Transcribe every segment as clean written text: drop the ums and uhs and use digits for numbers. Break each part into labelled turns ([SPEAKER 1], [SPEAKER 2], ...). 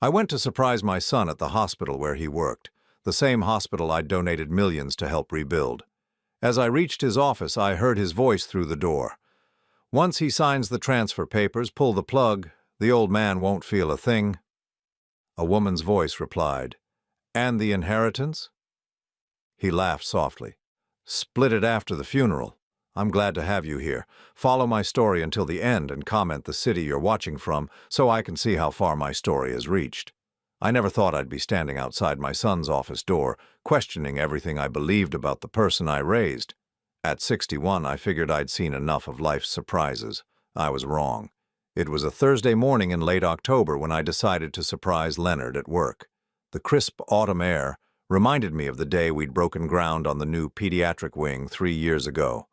[SPEAKER 1] I went to surprise my son at the hospital where he worked, the same hospital I'd donated millions to help rebuild. As I reached his office, I heard his voice through the door. "Once he signs the transfer papers, pull the plug. The old man won't feel a thing." A woman's voice replied, "And the inheritance?" He laughed softly. "Split it after the funeral. I'm glad to have you here. Follow my story until the end and comment the city you're watching from so I can see how far my story has reached." I never thought I'd be standing outside my son's office door, questioning everything I believed about the person I raised. At 61, I figured I'd seen enough of life's surprises. I was wrong. It was a Thursday morning in late October when I decided to surprise Leonard at work. The crisp autumn air reminded me of the day we'd broken ground on the new pediatric wing 3 years ago.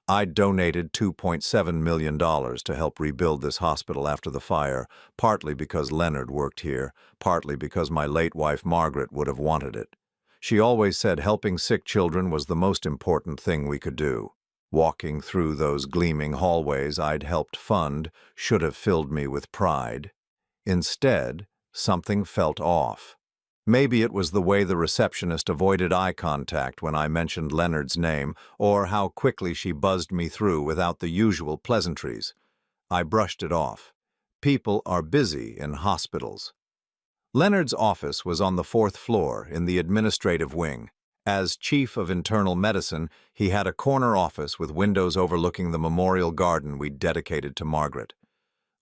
[SPEAKER 1] I'd donated $2.7 million to help rebuild this hospital after the fire, partly because Leonard worked here, partly because my late wife Margaret would have wanted it. She always said helping sick children was the most important thing we could do. Walking through those gleaming hallways I'd helped fund should have filled me with pride. Instead, something felt off. Maybe it was the way the receptionist avoided eye contact when I mentioned Leonard's name, or how quickly she buzzed me through without the usual pleasantries. I brushed it off. People are busy in hospitals. Leonard's office was on the 4th floor in the administrative wing. As chief of internal medicine, he had a corner office with windows overlooking the memorial garden we'd dedicated to Margaret.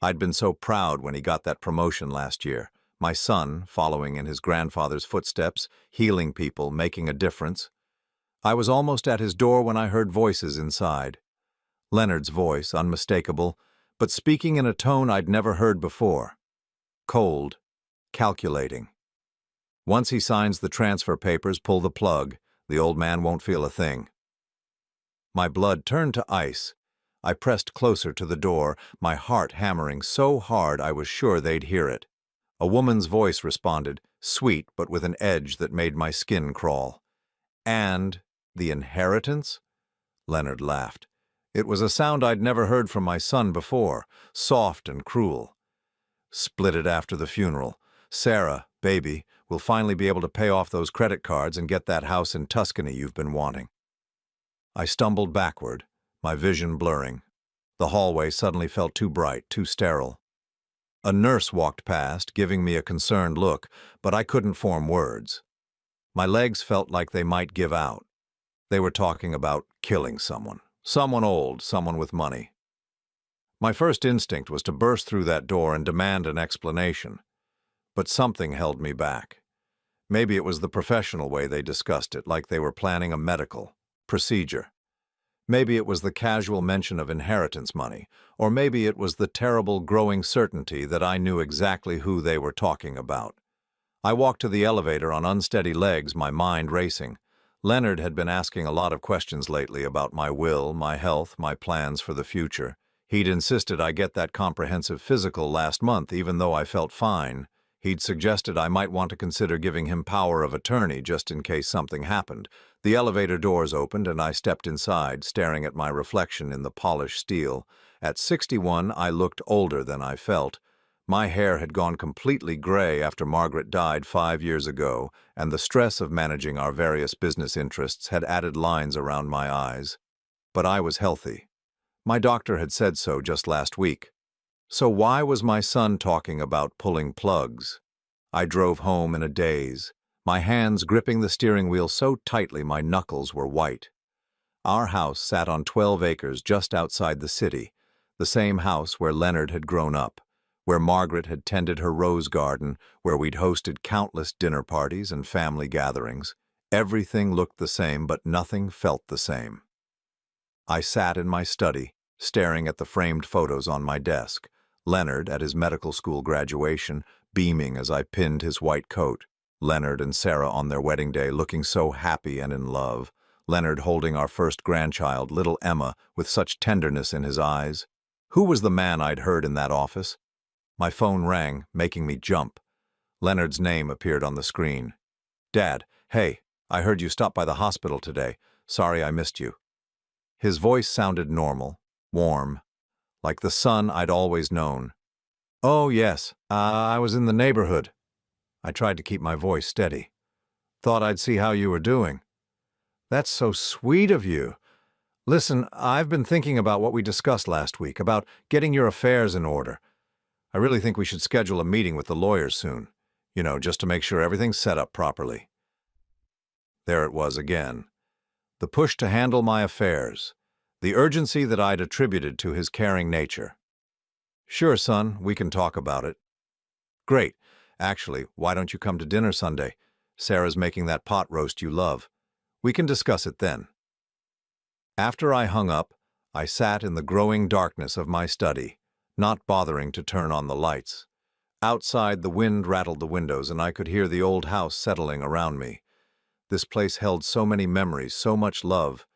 [SPEAKER 1] I'd been so proud when he got that promotion last year. My son, following in his grandfather's footsteps, healing people, making a difference. I was almost at his door when I heard voices inside. Leonard's voice, unmistakable, but speaking in a tone I'd never heard before. Cold, calculating. "Once he signs the transfer papers, pull the plug. The old man won't feel a thing." My blood turned to ice. I pressed closer to the door, my heart hammering so hard I was sure they'd hear it. A woman's voice responded, sweet but with an edge that made my skin crawl. "And the inheritance?" Leonard laughed. It was a sound I'd never heard from my son before, soft and cruel. "Split it after the funeral. Sarah, baby, will finally be able to pay off those credit cards and get that house in Tuscany you've been wanting." I stumbled backward, my vision blurring. The hallway suddenly felt too bright, too sterile. A nurse walked past, giving me a concerned look, but I couldn't form words. My legs felt like they might give out. They were talking about killing someone. Someone old, someone with money. My first instinct was to burst through that door and demand an explanation. But something held me back. Maybe it was the professional way they discussed it, like they were planning a medical procedure. Maybe it was the casual mention of inheritance money, or maybe it was the terrible growing certainty that I knew exactly who they were talking about. I walked to the elevator on unsteady legs, my mind racing. Leonard had been asking a lot of questions lately about my will, my health, my plans for the future. He'd insisted I get that comprehensive physical last month, even though I felt fine. He'd suggested I might want to consider giving him power of attorney just in case something happened. The elevator doors opened and I stepped inside, staring at my reflection in the polished steel. At 61, I looked older than I felt. My hair had gone completely gray after Margaret died 5 years ago, and the stress of managing our various business interests had added lines around my eyes. But I was healthy. My doctor had said so just last week. So why was my son talking about pulling plugs? I drove home in a daze, my hands gripping the steering wheel so tightly my knuckles were white. Our house sat on 12 acres just outside the city, the same house where Leonard had grown up, where Margaret had tended her rose garden, where we'd hosted countless dinner parties and family gatherings. Everything looked the same, but nothing felt the same. I sat in my study, staring at the framed photos on my desk. Leonard at his medical school graduation, beaming as I pinned his white coat. Leonard and Sarah on their wedding day, looking so happy and in love. Leonard holding our first grandchild, little Emma, with such tenderness in his eyes. Who was the man I'd heard in that office? My phone rang, making me jump. Leonard's name appeared on the screen. "Dad, hey, I heard you stopped by the hospital today. Sorry I missed you." His voice sounded normal, warm, like the son I'd always known. "Oh, yes, I was in the neighborhood." I tried to keep my voice steady. Thought I'd see how you were doing. That's so sweet of you. Listen, I've been thinking about what we discussed last week, about getting your affairs in order. I really think we should schedule a meeting with the lawyers soon. Just to make sure everything's set up properly. There it was again. The push to handle my affairs. The urgency that I'd attributed to his caring nature. Sure, son, we can talk about it. Great. Actually, why don't you come to dinner Sunday? Sarah's making that pot roast you love. We can discuss it then. After I hung up, I sat in the growing darkness of my study, not bothering to turn on the lights. Outside, the wind rattled the windows, and I could hear the old house settling around me. This place held so many memories, so much love.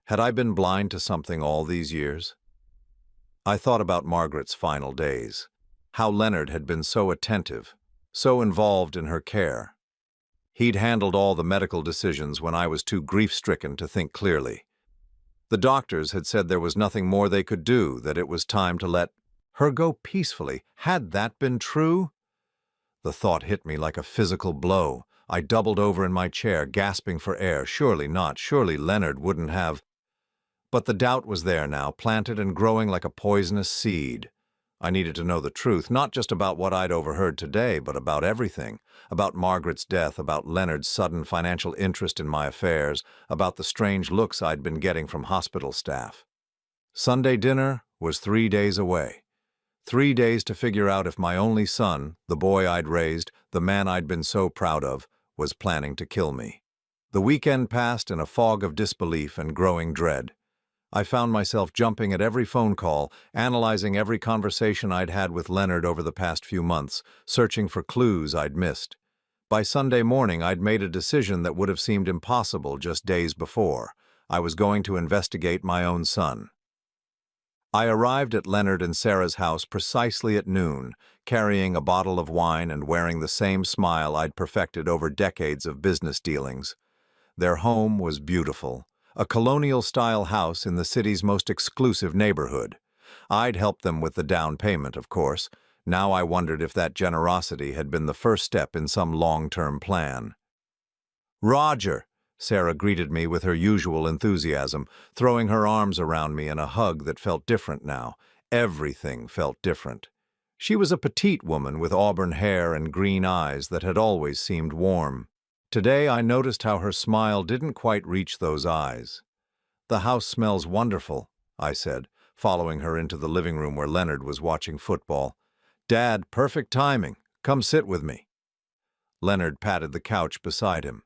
[SPEAKER 1] Had I been blind to something all these years? I thought about Margaret's final days, how Leonard had been so attentive, so involved in her care. He'd handled all the medical decisions when I was too grief-stricken to think clearly. The doctors had said there was nothing more they could do, that it was time to let her go peacefully. Had that been true? The thought hit me like a physical blow. I doubled over in my chair, gasping for air. Surely not. Surely Leonard wouldn't have. But the doubt was there now, planted and growing like a poisonous seed. I needed to know the truth, not just about what I'd overheard today, but about everything. About Margaret's death, about Leonard's sudden financial interest in my affairs, about the strange looks I'd been getting from hospital staff. Sunday dinner was 3 days away. 3 days to figure out if my only son, the boy I'd raised, the man I'd been so proud of, was planning to kill me. The weekend passed in a fog of disbelief and growing dread. I found myself jumping at every phone call, analyzing every conversation I'd had with Leonard over the past few months, searching for clues I'd missed. By Sunday morning, I'd made a decision that would have seemed impossible just days before. I was going to investigate my own son. I arrived at Leonard and Sarah's house precisely at noon, carrying a bottle of wine and wearing the same smile I'd perfected over decades of business dealings. Their home was beautiful. A colonial-style house in the city's most exclusive neighborhood. I'd helped them with the down payment, of course. Now I wondered if that generosity had been the first step in some long-term plan. "Roger," Sarah greeted me with her usual enthusiasm, throwing her arms around me in a hug that felt different now. Everything felt different. She was a petite woman with auburn hair and green eyes that had always seemed warm. Today I noticed how her smile didn't quite reach those eyes. "The house smells wonderful," I said, following her into the living room where Leonard was watching football. "Dad, perfect timing. Come sit with me." Leonard patted the couch beside him.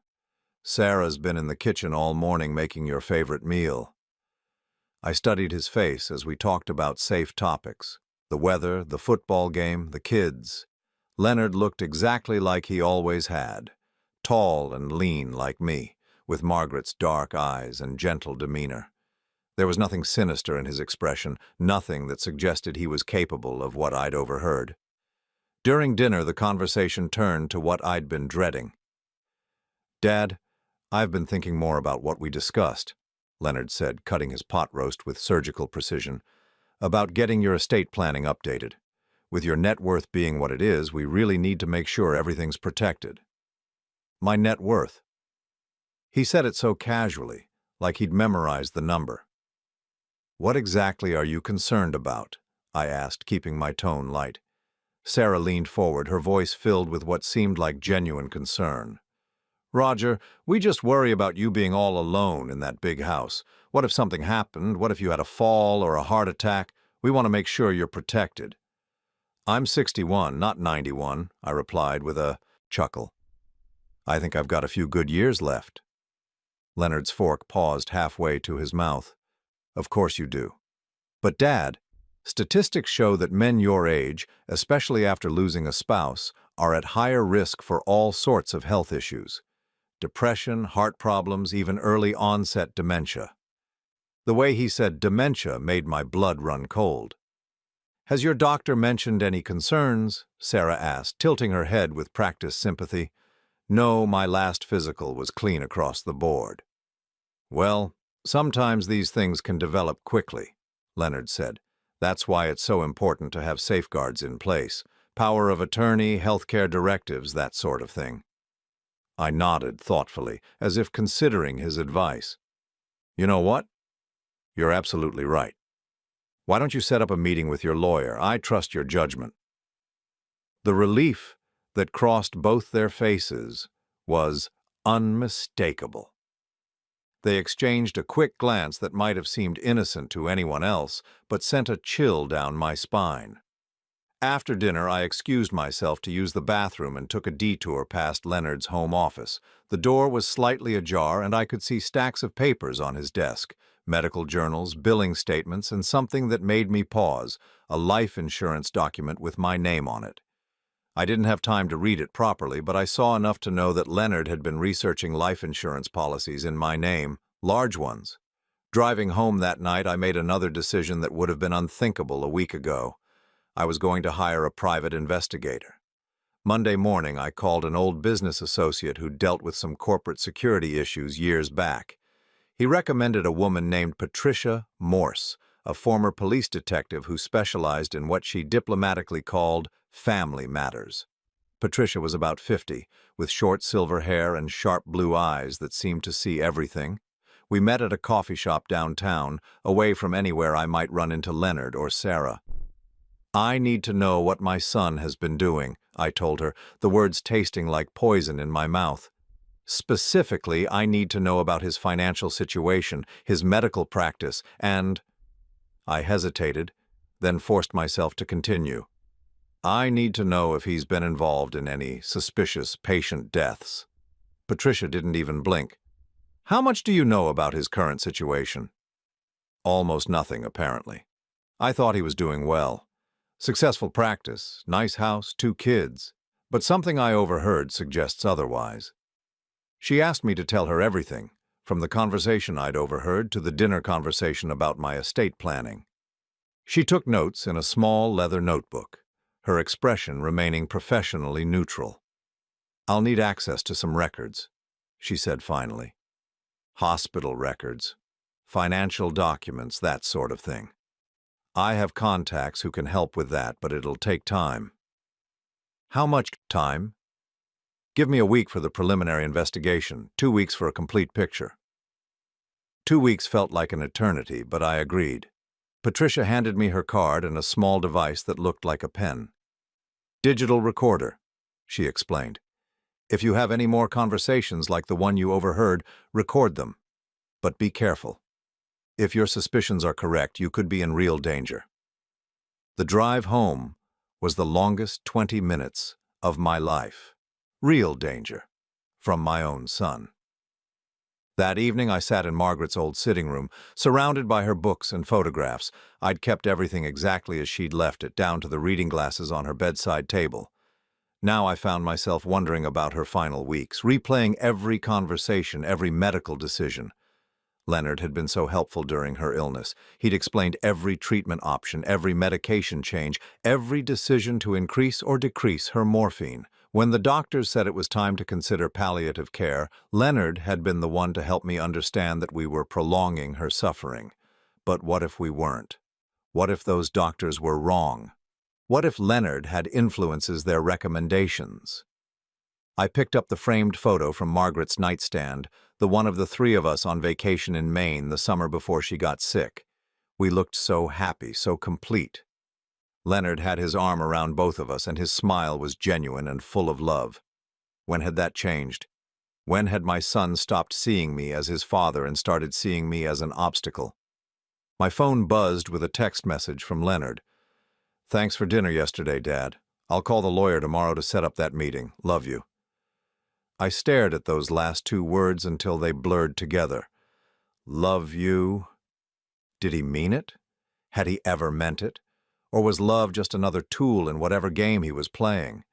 [SPEAKER 1] "Sarah's been in the kitchen all morning making your favorite meal." I studied his face as we talked about safe topics. The weather, the football game, the kids. Leonard looked exactly like he always had. Tall and lean like me, with Margaret's dark eyes and gentle demeanor. There was nothing sinister in his expression, nothing that suggested he was capable of what I'd overheard. During dinner, the conversation turned to what I'd been dreading. "Dad, I've been thinking more about what we discussed," Leonard said, cutting his pot roast with surgical precision, "about getting your estate planning updated. With your net worth being what it is, we really need to make sure everything's protected." "My net worth?" He said it so casually, like he'd memorized the number. "What exactly are you concerned about?" I asked, keeping my tone light. Sarah leaned forward, her voice filled with what seemed like genuine concern. "Roger, we just worry about you being all alone in that big house. What if something happened? What if you had a fall or a heart attack? We want to make sure you're protected." "I'm 61, not 91, I replied with a chuckle. "I think I've got a few good years left." Leonard's fork paused halfway to his mouth. "Of course you do. But Dad, statistics show that men your age, especially after losing a spouse, are at higher risk for all sorts of health issues. Depression, heart problems, even early onset dementia." The way he said dementia made my blood run cold. "Has your doctor mentioned any concerns?" Sarah asked, tilting her head with practiced sympathy. "No, my last physical was clean across the board." "Well, sometimes these things can develop quickly," Leonard said. "That's why it's so important to have safeguards in place. Power of attorney, healthcare directives, that sort of thing. I nodded thoughtfully, as if considering his advice. You know what? You're absolutely right. Why don't you set up a meeting with your lawyer? I trust your judgment. The relief that crossed both their faces was unmistakable. They exchanged a quick glance that might have seemed innocent to anyone else, but sent a chill down my spine. After dinner, I excused myself to use the bathroom and took a detour past Leonard's home office. The door was slightly ajar, and I could see stacks of papers on his desk, medical journals, billing statements, and something that made me pause, a life insurance document with my name on it. I didn't have time to read it properly, but I saw enough to know that Leonard had been researching life insurance policies in my name, large ones. Driving home that night, I made another decision that would have been unthinkable a week ago. I was going to hire a private investigator. Monday morning, I called an old business associate who dealt with some corporate security issues years back. He recommended a woman named Patricia Morse, a former police detective who specialized in what she diplomatically called family matters. Patricia was about 50, with short silver hair and sharp blue eyes that seemed to see everything. We met at a coffee shop downtown, away from anywhere I might run into Leonard or Sarah. I need to know what my son has been doing, I told her, the words tasting like poison in my mouth. Specifically, I need to know about his financial situation, his medical practice, and... I hesitated, then forced myself to continue. I need to know if he's been involved in any suspicious patient deaths. Patricia didn't even blink. How much do you know about his current situation? Almost nothing, apparently. I thought he was doing well. Successful practice, nice house, 2 kids. But something I overheard suggests otherwise. She asked me to tell her everything, from the conversation I'd overheard to the dinner conversation about my estate planning. She took notes in a small leather notebook, her expression remaining professionally neutral. I'll need access to some records, she said finally. Hospital records, financial documents, that sort of thing. I have contacts who can help with that, but it'll take time. How much time? Give me a week for the preliminary investigation, 2 weeks for a complete picture. 2 weeks felt like an eternity, but I agreed. Patricia handed me her card and a small device that looked like a pen. Digital recorder, she explained. If you have any more conversations like the one you overheard, record them. But be careful. If your suspicions are correct, you could be in real danger. The drive home was the longest 20 minutes of my life. Real danger. From my own son. That evening, I sat in Margaret's old sitting room, surrounded by her books and photographs. I'd kept everything exactly as she'd left it, down to the reading glasses on her bedside table. Now I found myself wondering about her final weeks, replaying every conversation, every medical decision. Leonard had been so helpful during her illness. He'd explained every treatment option, every medication change, every decision to increase or decrease her morphine. When the doctors said it was time to consider palliative care, Leonard had been the one to help me understand that we were prolonging her suffering. But what if we weren't? What if those doctors were wrong? What if Leonard had influences their recommendations? I picked up the framed photo from Margaret's nightstand, the one of the 3 of us on vacation in Maine the summer before she got sick. We looked so happy, so complete. Leonard had his arm around both of us, and his smile was genuine and full of love. When had that changed? When had my son stopped seeing me as his father and started seeing me as an obstacle? My phone buzzed with a text message from Leonard. Thanks for dinner yesterday, Dad. I'll call the lawyer tomorrow to set up that meeting. Love you. I stared at those last 2 words until they blurred together. Love you. Did he mean it? Had he ever meant it? Or was love just another tool in whatever game he was playing?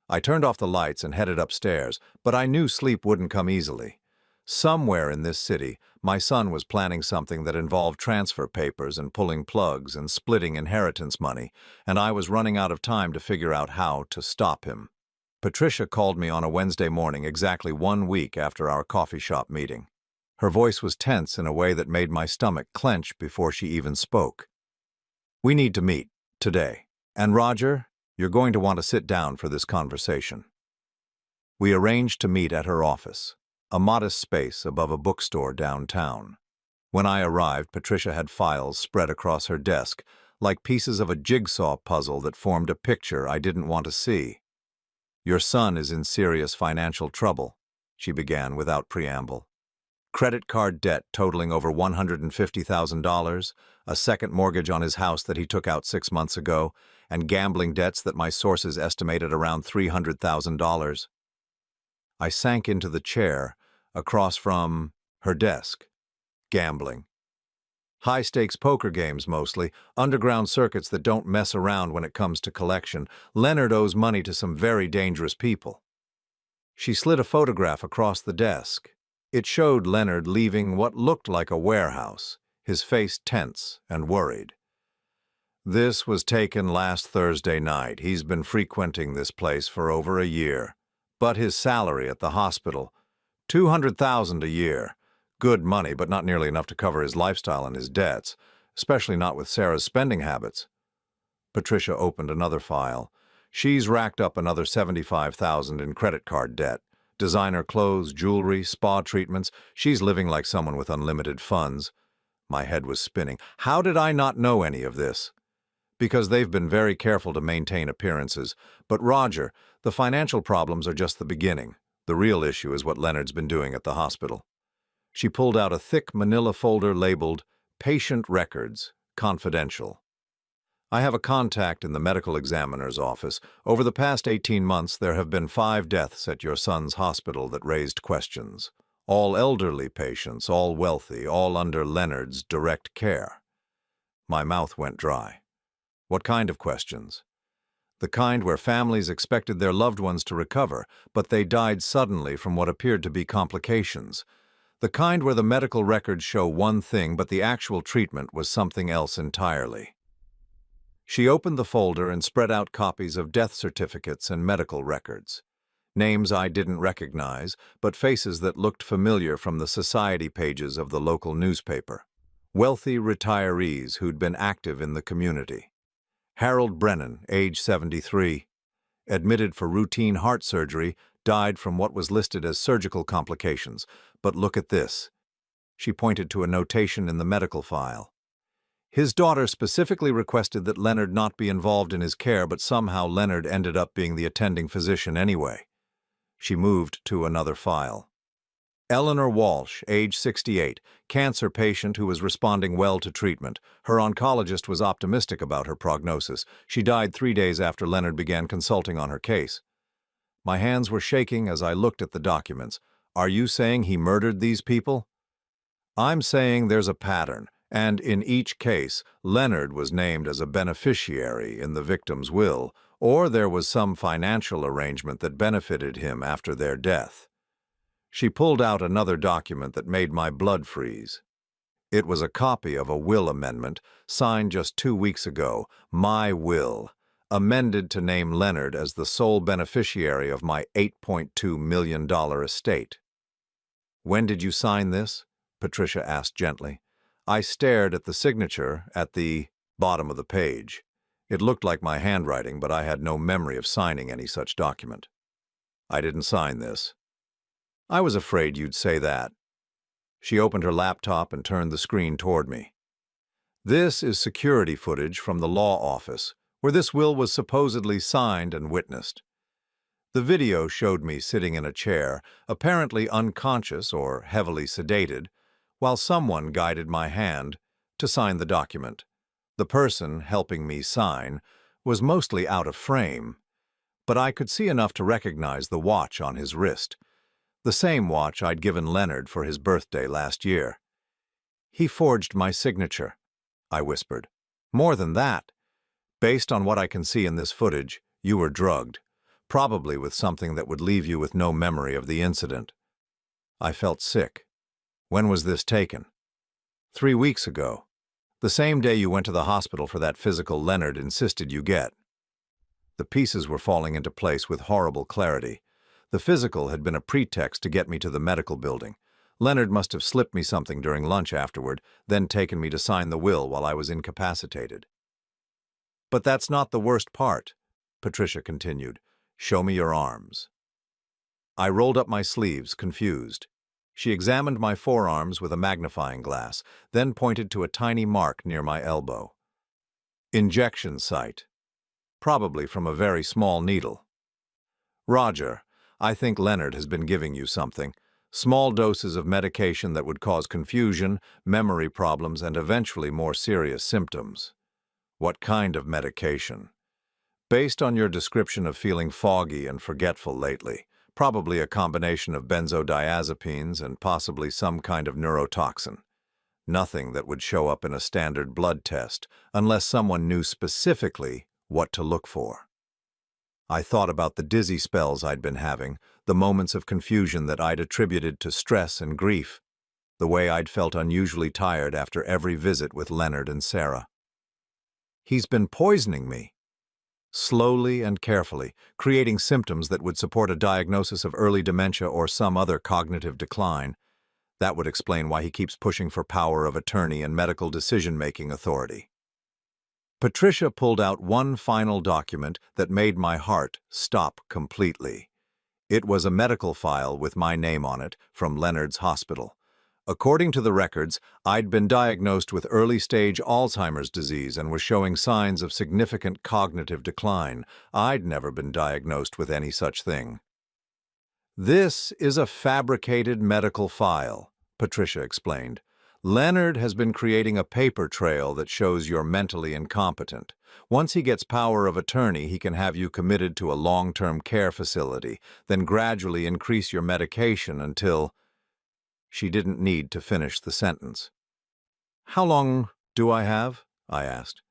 [SPEAKER 1] I turned off the lights and headed upstairs, but I knew sleep wouldn't come easily. Somewhere in this city, my son was planning something that involved transfer papers and pulling plugs and splitting inheritance money, and I was running out of time to figure out how to stop him. Patricia called me on a Wednesday morning exactly 1 week after our coffee shop meeting. Her voice was tense in a way that made my stomach clench before she even spoke. We need to meet, today. And Roger, You're going to want to sit down for this conversation." We arranged to meet at her office, a modest space above a bookstore downtown. When I arrived, Patricia had files spread across her desk, like pieces of a jigsaw puzzle that formed a picture I didn't want to see. "Your son is in serious financial trouble," she began without preamble. "Credit card debt totaling over $150,000, a second mortgage on his house that he took out 6 months ago, and gambling debts that my sources estimated around $300,000. I sank into the chair across from her desk. Gambling. High-stakes poker games mostly, underground circuits that don't mess around when it comes to collection. Leonard owes money to some very dangerous people. She slid a photograph across the desk. It showed Leonard leaving what looked like a warehouse, his face tense and worried. "This was taken last Thursday night. He's been frequenting this place for over a year. But his salary at the hospital, $200,000 a year. Good money, but not nearly enough to cover his lifestyle and his debts, especially not with Sarah's spending habits." Patricia opened another file. "She's racked up another $75,000 in credit card debt. Designer clothes, jewelry, spa treatments. She's living like someone with unlimited funds." My head was spinning. How did I not know any of this? Because they've been very careful to maintain appearances. But Roger, the financial problems are just the beginning. The real issue is what Leonard's been doing at the hospital. She pulled out a thick manila folder labeled Patient Records, Confidential. "I have a contact in the medical examiner's office. Over the past 18 months, there have been 5 deaths at your son's hospital that raised questions. All elderly patients, all wealthy, all under Leonard's direct care." My mouth went dry. What kind of questions? The kind where families expected their loved ones to recover, but they died suddenly from what appeared to be complications. The kind where the medical records show one thing, but the actual treatment was something else entirely. She opened the folder and spread out copies of death certificates and medical records. Names I didn't recognize, but faces that looked familiar from the society pages of the local newspaper. Wealthy retirees who'd been active in the community. Harold Brennan, age 73, admitted for routine heart surgery, died from what was listed as surgical complications. But look at this. She pointed to a notation in the medical file. His daughter specifically requested that Leonard not be involved in his care, but somehow Leonard ended up being the attending physician anyway. She moved to another file. Eleanor Walsh, age 68, cancer patient who was responding well to treatment. Her oncologist was optimistic about her prognosis. She died 3 days after Leonard began consulting on her case. My hands were shaking as I looked at the documents. "Are you saying he murdered these people?" "I'm saying there's a pattern, and in each case, Leonard was named as a beneficiary in the victim's will, or there was some financial arrangement that benefited him after their death." She pulled out another document that made my blood freeze. It was a copy of a will amendment signed just 2 weeks ago, my will, amended to name Leonard as the sole beneficiary of my $8.2 million estate. "When did you sign this?" Patricia asked gently. I stared at the signature at the bottom of the page. It looked like my handwriting, but I had no memory of signing any such document. "I didn't sign this." "I was afraid you'd say that." She opened her laptop and turned the screen toward me. "This is security footage from the law office, where this will was supposedly signed and witnessed." The video showed me sitting in a chair, apparently unconscious or heavily sedated, while someone guided my hand to sign the document. The person helping me sign was mostly out of frame, but I could see enough to recognize the watch on his wrist, the same watch I'd given Leonard for his birthday last year. "He forged my signature," I whispered. "More than that. Based on what I can see in this footage, you were drugged, probably with something that would leave you with no memory of the incident." I felt sick. "When was this taken?" 3 weeks ago. The same day you went to the hospital for that physical Leonard insisted you get." The pieces were falling into place with horrible clarity. The physical had been a pretext to get me to the medical building. Leonard must have slipped me something during lunch afterward, then taken me to sign the will while I was incapacitated. "But that's not the worst part," Patricia continued. "Show me your arms." I rolled up my sleeves, confused. She examined my forearms with a magnifying glass, then pointed to a tiny mark near my elbow. "Injection site. Probably from a very small needle." "Roger, I think Leonard has been giving you something. Small doses of medication that would cause confusion, memory problems, and eventually more serious symptoms." "What kind of medication?" "Based on your description of feeling foggy and forgetful lately, probably a combination of benzodiazepines and possibly some kind of neurotoxin. Nothing that would show up in a standard blood test, unless someone knew specifically what to look for." I thought about the dizzy spells I'd been having, the moments of confusion that I'd attributed to stress and grief, the way I'd felt unusually tired after every visit with Leonard and Sarah. "He's been poisoning me." Slowly and carefully, creating symptoms that would support a diagnosis of early dementia or some other cognitive decline. That would explain why he keeps pushing for power of attorney and medical decision-making authority. Patricia pulled out one final document that made my heart stop completely. It was a medical file with my name on it from Leonard's hospital. According to the records, I'd been diagnosed with early-stage Alzheimer's disease and was showing signs of significant cognitive decline. I'd never been diagnosed with any such thing. "This is a fabricated medical file," Patricia explained. "Leonard has been creating a paper trail that shows you're mentally incompetent. Once he gets power of attorney, he can have you committed to a long-term care facility, then gradually increase your medication until—" She didn't need to finish the sentence. "How long do I have?" I asked.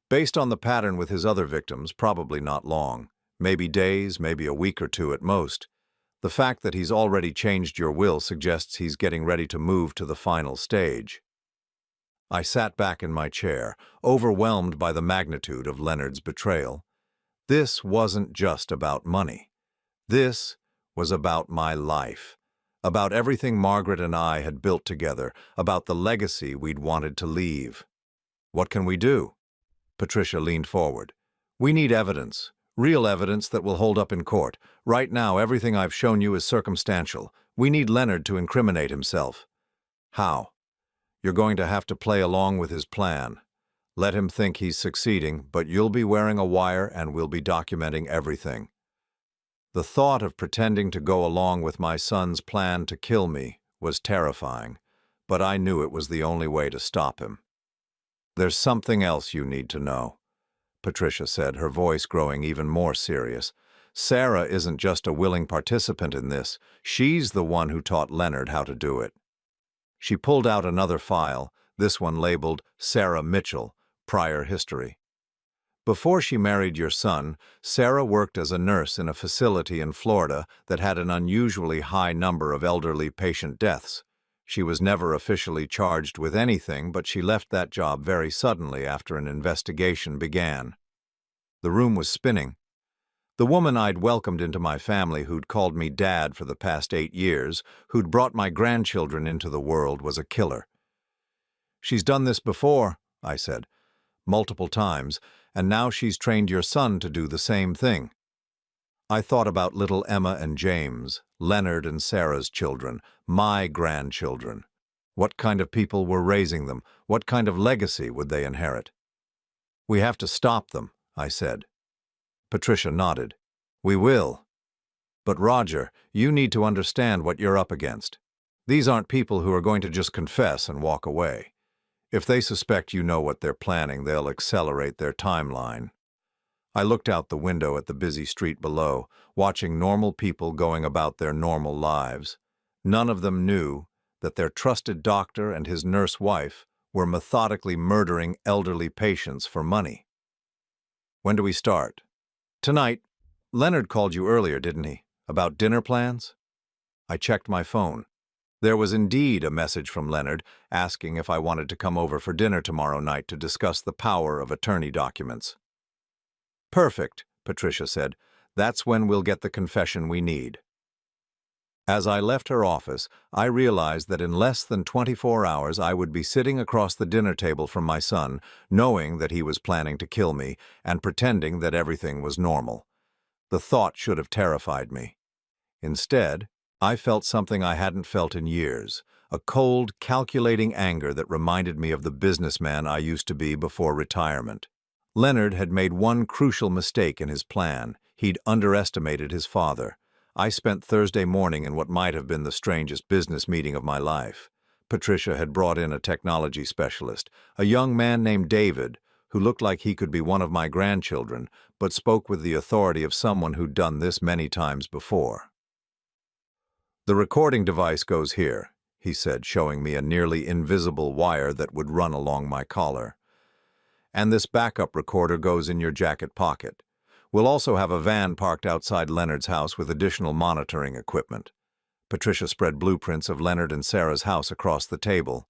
[SPEAKER 1] "Based on the pattern with his other victims, probably not long. Maybe days, maybe a week or two at most. The fact that he's already changed your will suggests he's getting ready to move to the final stage." I sat back in my chair, overwhelmed by the magnitude of Leonard's betrayal. This wasn't just about money. This was about my life. About everything Margaret and I had built together, about the legacy we'd wanted to leave. "What can we do?" Patricia leaned forward. "We need evidence. Real evidence that will hold up in court. Right now, everything I've shown you is circumstantial. We need Leonard to incriminate himself." "How?" "You're going to have to play along with his plan. Let him think he's succeeding, but you'll be wearing a wire and we'll be documenting everything." The thought of pretending to go along with my son's plan to kill me was terrifying, but I knew it was the only way to stop him. "There's something else you need to know," Patricia said, her voice growing even more serious. "Sarah isn't just a willing participant in this. She's the one who taught Leonard how to do it." She pulled out another file, this one labeled Sarah Mitchell, Prior History. "Before she married your son, Sarah worked as a nurse in a facility in Florida that had an unusually high number of elderly patient deaths. She was never officially charged with anything, but she left that job very suddenly after an investigation began." The room was spinning. The woman I'd welcomed into my family, who'd called me Dad for the past 8 years, who'd brought my grandchildren into the world, was a killer. "She's done this before," I said, "multiple times, and now she's trained your son to do the same thing." I thought about little Emma and James, Leonard and Sarah's children, my grandchildren. What kind of people were raising them? What kind of legacy would they inherit? "We have to stop them," I said. Patricia nodded. "We will. But Roger, you need to understand what you're up against. These aren't people who are going to just confess and walk away. If they suspect you know what they're planning, they'll accelerate their timeline." I looked out the window at the busy street below, watching normal people going about their normal lives. None of them knew that their trusted doctor and his nurse wife were methodically murdering elderly patients for money. "When do we start?" "Tonight. Leonard called you earlier, didn't he? About dinner plans?" I checked my phone. There was indeed a message from Leonard asking if I wanted to come over for dinner tomorrow night to discuss the power of attorney documents. "Perfect," Patricia said. "That's when we'll get the confession we need." As I left her office, I realized that in less than 24 hours I would be sitting across the dinner table from my son, knowing that he was planning to kill me and pretending that everything was normal. The thought should have terrified me. Instead, I felt something I hadn't felt in years, a cold, calculating anger that reminded me of the businessman I used to be before retirement. Leonard had made one crucial mistake in his plan. He'd underestimated his father. I spent Thursday morning in what might have been the strangest business meeting of my life. Patricia had brought in a technology specialist, a young man named David, who looked like he could be one of my grandchildren, but spoke with the authority of someone who'd done this many times before. "The recording device goes here," he said, showing me a nearly invisible wire that would run along my collar. "And this backup recorder goes in your jacket pocket. We'll also have a van parked outside Leonard's house with additional monitoring equipment." Patricia spread blueprints of Leonard and Sarah's house across the table.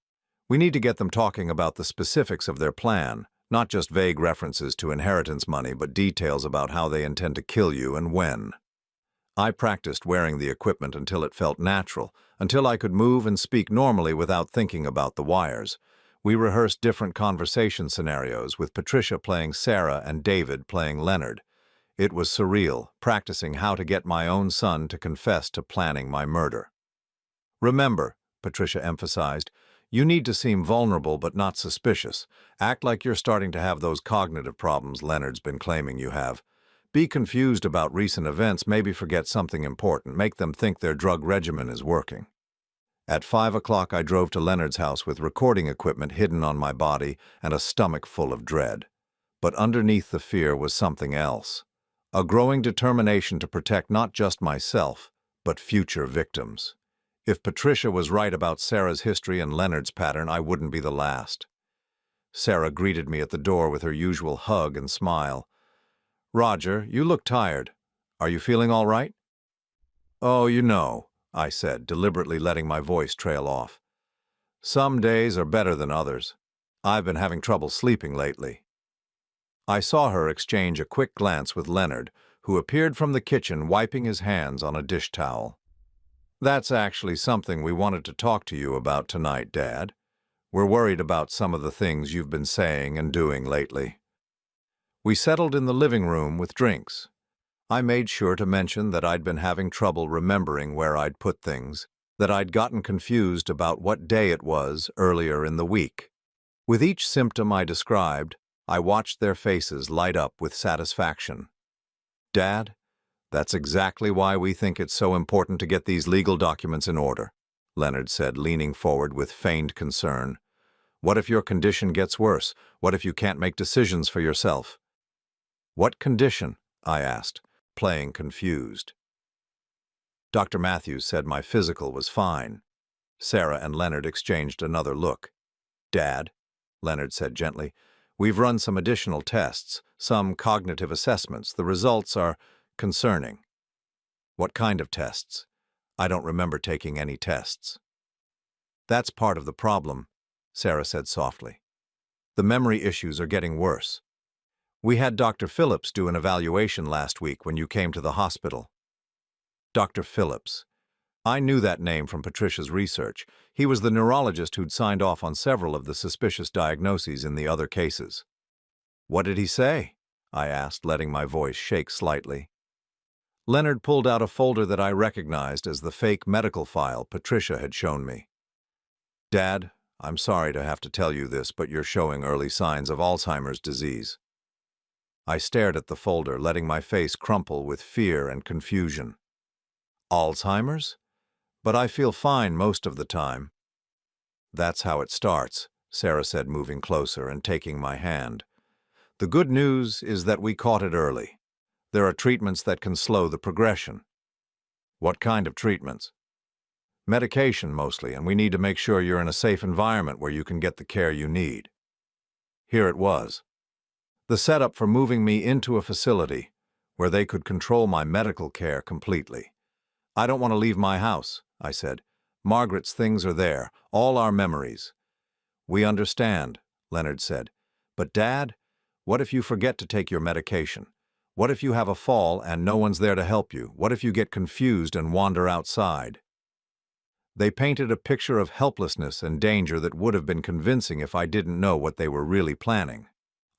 [SPEAKER 1] "We need to get them talking about the specifics of their plan, not just vague references to inheritance money, but details about how they intend to kill you and when." I practiced wearing the equipment until it felt natural, until I could move and speak normally without thinking about the wires. We rehearsed different conversation scenarios, with Patricia playing Sarah and David playing Leonard. It was surreal, practicing how to get my own son to confess to planning my murder. "Remember," Patricia emphasized, "you need to seem vulnerable but not suspicious. Act like you're starting to have those cognitive problems Leonard's been claiming you have. Be confused about recent events, maybe forget something important, make them think their drug regimen is working." At 5 o'clock I drove to Leonard's house with recording equipment hidden on my body and a stomach full of dread. But underneath the fear was something else. A growing determination to protect not just myself, but future victims. If Patricia was right about Sarah's history and Leonard's pattern, I wouldn't be the last. Sarah greeted me at the door with her usual hug and smile. "Roger, you look tired. Are you feeling all right?" "Oh, you know," I said, deliberately letting my voice trail off. "Some days are better than others. I've been having trouble sleeping lately." I saw her exchange a quick glance with Leonard, who appeared from the kitchen wiping his hands on a dish towel. "That's actually something we wanted to talk to you about tonight, Dad. We're worried about some of the things you've been saying and doing lately." We settled in the living room with drinks. I made sure to mention that I'd been having trouble remembering where I'd put things, that I'd gotten confused about what day it was earlier in the week. With each symptom I described, I watched their faces light up with satisfaction. "Dad, that's exactly why we think it's so important to get these legal documents in order," Leonard said, leaning forward with feigned concern. "What if your condition gets worse? What if you can't make decisions for yourself?" "What condition?" I asked, playing confused. Dr. Matthews said my physical was fine. Sarah and Leonard exchanged another look. "Dad," Leonard said gently, "we've run some additional tests, some cognitive assessments. The results are concerning." "What kind of tests?" "I don't remember taking any tests." "That's part of the problem," Sarah said softly. "The memory issues are getting worse. We had Dr. Phillips do an evaluation last week when you came to the hospital." Dr. Phillips. I knew that name from Patricia's research. He was the neurologist who'd signed off on several of the suspicious diagnoses in the other cases. "What did he say?" I asked, letting my voice shake slightly. Leonard pulled out a folder that I recognized as the fake medical file Patricia had shown me. "Dad, I'm sorry to have to tell you this, but you're showing early signs of Alzheimer's disease." I stared at the folder, letting my face crumple with fear and confusion. "Alzheimer's? But I feel fine most of the time." "That's how it starts," Sarah said, moving closer and taking my hand. "The good news is that we caught it early. There are treatments that can slow the progression." "What kind of treatments?" "Medication mostly, and we need to make sure you're in a safe environment where you can get the care you need." Here it was. The setup for moving me into a facility where they could control my medical care completely. "I don't want to leave my house," I said. "Margaret's things are there, all our memories." "We understand," Leonard said. "But Dad, what if you forget to take your medication? What if you have a fall and no one's there to help you? What if you get confused and wander outside?" They painted a picture of helplessness and danger that would have been convincing if I didn't know what they were really planning.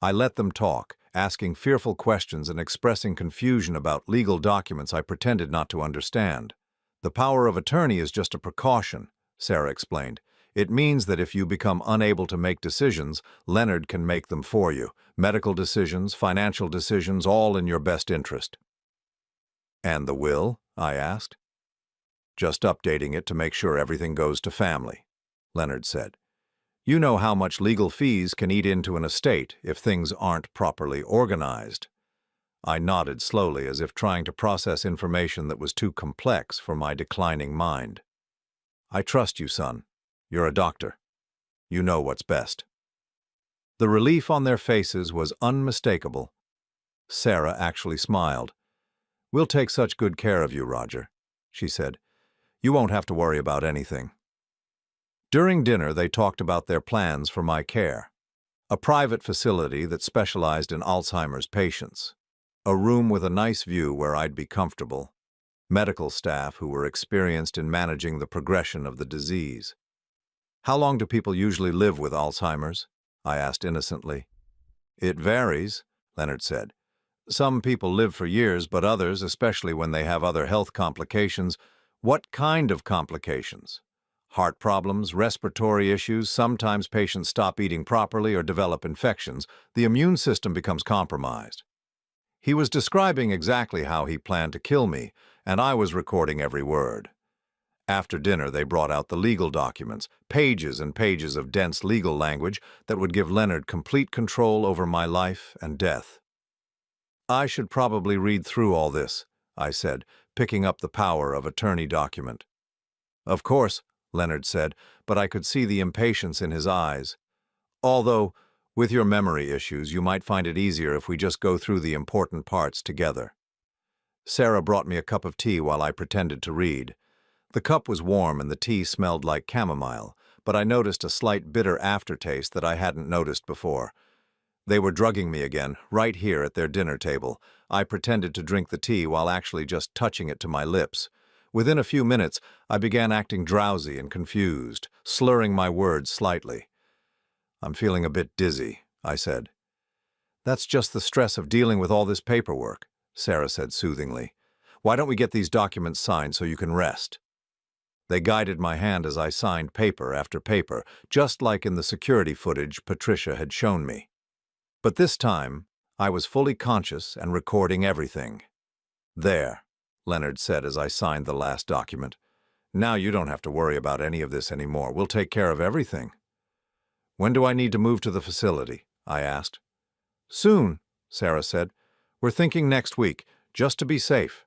[SPEAKER 1] I let them talk, asking fearful questions and expressing confusion about legal documents I pretended not to understand. "The power of attorney is just a precaution," Sarah explained. "It means that if you become unable to make decisions, Leonard can make them for you. Medical decisions, financial decisions, all in your best interest." "And the will?" I asked. "Just updating it to make sure everything goes to family," Leonard said. "You know how much legal fees can eat into an estate if things aren't properly organized." I nodded slowly as if trying to process information that was too complex for my declining mind. "I trust you, son. You're a doctor. You know what's best." The relief on their faces was unmistakable. Sarah actually smiled. "We'll take such good care of you, Roger," she said. "You won't have to worry about anything." During dinner, they talked about their plans for my care. A private facility that specialized in Alzheimer's patients. A room with a nice view where I'd be comfortable. Medical staff who were experienced in managing the progression of the disease. "How long do people usually live with Alzheimer's?" I asked innocently. "It varies," Leonard said. "Some people live for years, but others, especially when they have other health complications." "What kind of complications?" "Heart problems, respiratory issues. Sometimes patients stop eating properly or develop infections. The immune system becomes compromised." He was describing exactly how he planned to kill me, and I was recording every word. After dinner, they brought out the legal documents, pages and pages of dense legal language that would give Leonard complete control over my life and death. "I should probably read through all this," I said, picking up the power of attorney document. "Of course," Leonard said, but I could see the impatience in his eyes. "Although, with your memory issues, you might find it easier if we just go through the important parts together." Sarah brought me a cup of tea while I pretended to read. The cup was warm and the tea smelled like chamomile, but I noticed a slight bitter aftertaste that I hadn't noticed before. They were drugging me again, right here at their dinner table. I pretended to drink the tea while actually just touching it to my lips. Within a few minutes, I began acting drowsy and confused, slurring my words slightly. "I'm feeling a bit dizzy," I said. "That's just the stress of dealing with all this paperwork," Sarah said soothingly. "Why don't we get these documents signed so you can rest?" They guided my hand as I signed paper after paper, just like in the security footage Patricia had shown me. But this time, I was fully conscious and recording everything. "There," Leonard said as I signed the last document. "Now you don't have to worry about any of this anymore. We'll take care of everything." "When do I need to move to the facility?" I asked. "Soon," Sarah said. "We're thinking next week, just to be safe."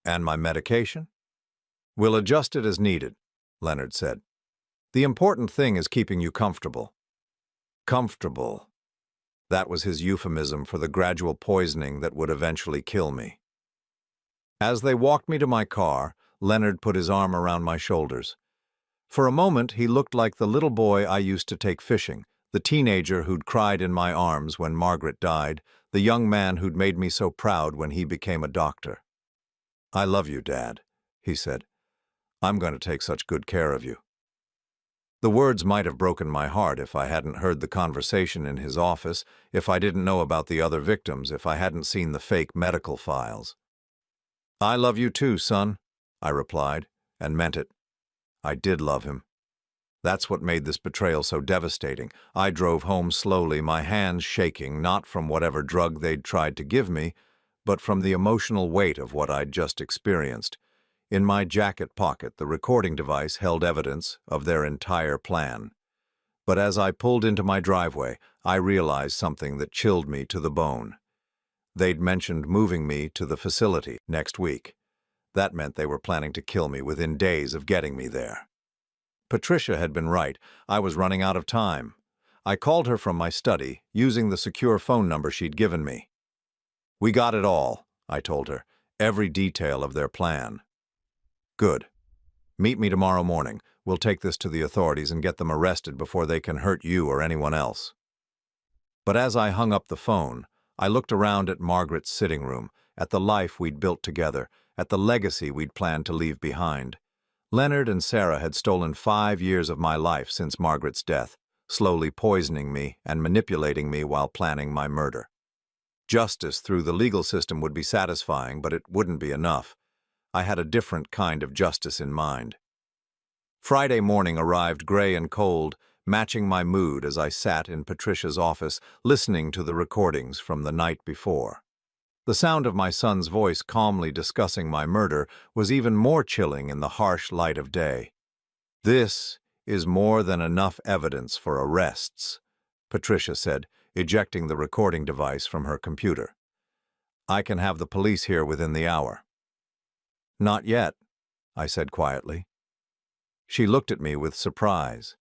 [SPEAKER 1] "And my medication?" "We'll adjust it as needed," Leonard said. "The important thing is keeping you comfortable." Comfortable. That was his euphemism for the gradual poisoning that would eventually kill me. As they walked me to my car, Leonard put his arm around my shoulders. For a moment, he looked like the little boy I used to take fishing, the teenager who'd cried in my arms when Margaret died, the young man who'd made me so proud when he became a doctor. "I love you, Dad," he said. "I'm going to take such good care of you." The words might have broken my heart if I hadn't heard the conversation in his office, if I didn't know about the other victims, if I hadn't seen the fake medical files. "I love you too, son," I replied, and meant it. I did love him. That's what made this betrayal so devastating. I drove home slowly, my hands shaking, not from whatever drug they'd tried to give me, but from the emotional weight of what I'd just experienced. In my jacket pocket, the recording device held evidence of their entire plan. But as I pulled into my driveway, I realized something that chilled me to the bone. They'd mentioned moving me to the facility next week. That meant they were planning to kill me within days of getting me there. Patricia had been right. I was running out of time. I called her from my study, using the secure phone number she'd given me. "We got it all," I told her, "every detail of their plan." "Good. Meet me tomorrow morning. We'll take this to the authorities and get them arrested before they can hurt you or anyone else." But as I hung up the phone, I looked around at Margaret's sitting room, at the life we'd built together, at the legacy we'd planned to leave behind. Leonard and Sarah had stolen 5 years of my life since Margaret's death, slowly poisoning me and manipulating me while planning my murder. Justice through the legal system would be satisfying, but it wouldn't be enough. I had a different kind of justice in mind. Friday morning arrived gray and cold, matching my mood as I sat in Patricia's office listening to the recordings from the night before. The sound of my son's voice calmly discussing my murder was even more chilling in the harsh light of day. "This is more than enough evidence for arrests," Patricia said, ejecting the recording device from her computer. "I can have the police here within the hour." "Not yet," I said quietly. She looked at me with surprise.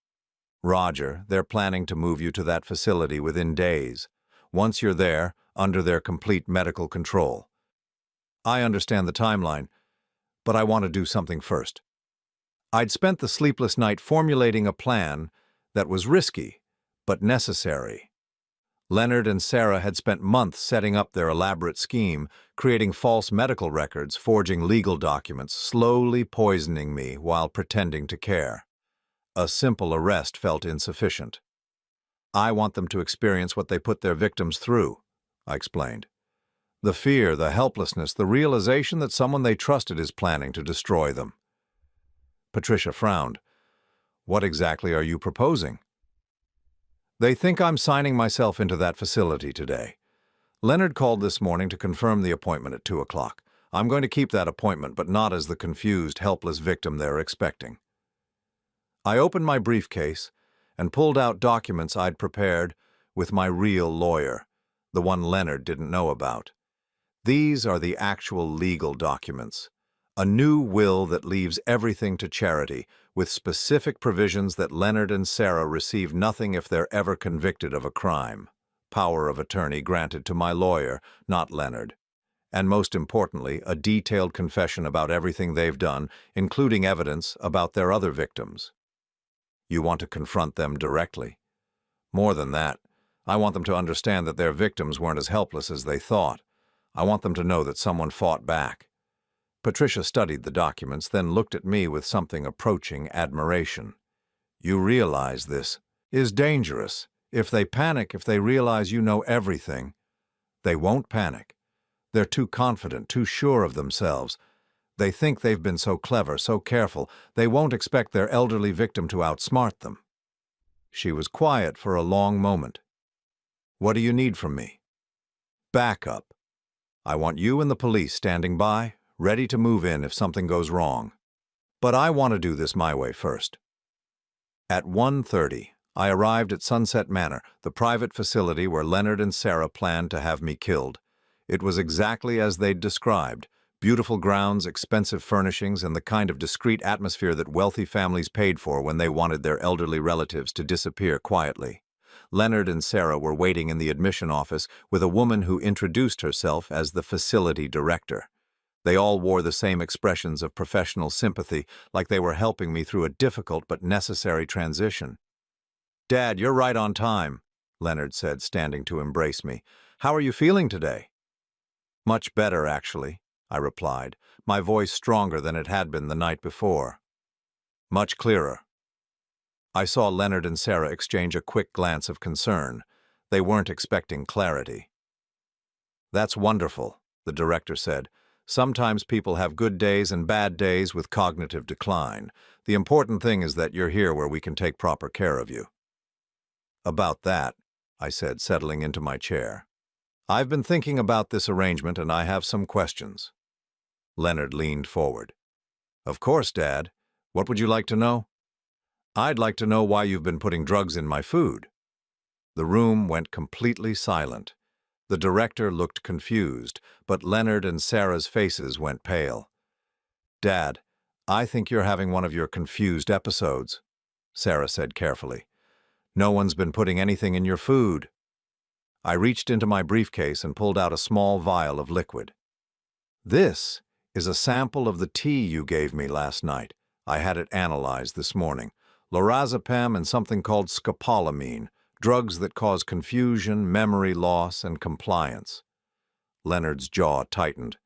[SPEAKER 1] "Roger, they're planning to move you to that facility within days. Once you're there, under their complete medical control. I understand the timeline, but I want to do something first." I'd spent the sleepless night formulating a plan that was risky, but necessary. Leonard and Sarah had spent months setting up their elaborate scheme, creating false medical records, forging legal documents, slowly poisoning me while pretending to care. A simple arrest felt insufficient. "I want them to experience what they put their victims through," I explained. "The fear, the helplessness, the realization that someone they trusted is planning to destroy them." Patricia frowned. "What exactly are you proposing?" "They think I'm signing myself into that facility today. Leonard called this morning to confirm the appointment at 2 o'clock. I'm going to keep that appointment, but not as the confused, helpless victim they're expecting." I opened my briefcase and pulled out documents I'd prepared with my real lawyer, the one Leonard didn't know about. These are the actual legal documents. A new will that leaves everything to charity, with specific provisions that Leonard and Sarah receive nothing if they're ever convicted of a crime. Power of attorney granted to my lawyer, not Leonard. And most importantly, a detailed confession about everything they've done, including evidence about their other victims. You want to confront them directly. More than that, I want them to understand that their victims weren't as helpless as they thought. I want them to know that someone fought back. Patricia studied the documents, then looked at me with something approaching admiration. "You realize this is dangerous. If they panic, if they realize you know everything, they won't panic. They're too confident, too sure of themselves. They think they've been so clever, so careful, they won't expect their elderly victim to outsmart them." She was quiet for a long moment. "What do you need from me?" "Backup. I want you and the police standing by, ready to move in if something goes wrong. But I want to do this my way first." At 1:30, I arrived at Sunset Manor, the private facility where Leonard and Sarah planned to have me killed. It was exactly as they'd described. Beautiful grounds, expensive furnishings, and the kind of discreet atmosphere that wealthy families paid for when they wanted their elderly relatives to disappear quietly. Leonard and Sarah were waiting in the admission office with a woman who introduced herself as the facility director. They all wore the same expressions of professional sympathy, like they were helping me through a difficult but necessary transition. "Dad, you're right on time," Leonard said, standing to embrace me. "How are you feeling today?" "Much better, actually," I replied, my voice stronger than it had been the night before. "Much clearer." I saw Leonard and Sarah exchange a quick glance of concern. They weren't expecting clarity. "That's wonderful," the director said. "Sometimes people have good days and bad days with cognitive decline. The important thing is that you're here where we can take proper care of you." "About that," I said, settling into my chair. "I've been thinking about this arrangement and I have some questions." Leonard leaned forward. "Of course, Dad. What would you like to know?" "I'd like to know why you've been putting drugs in my food." The room went completely silent. The director looked confused, but Leonard and Sarah's faces went pale. "Dad, I think you're having one of your confused episodes," Sarah said carefully. "No one's been putting anything in your food." I reached into my briefcase and pulled out a small vial of liquid. "This is a sample of the tea you gave me last night. I had it analyzed this morning. Lorazepam and something called scopolamine, drugs that cause confusion, memory loss, and compliance." Leonard's jaw tightened.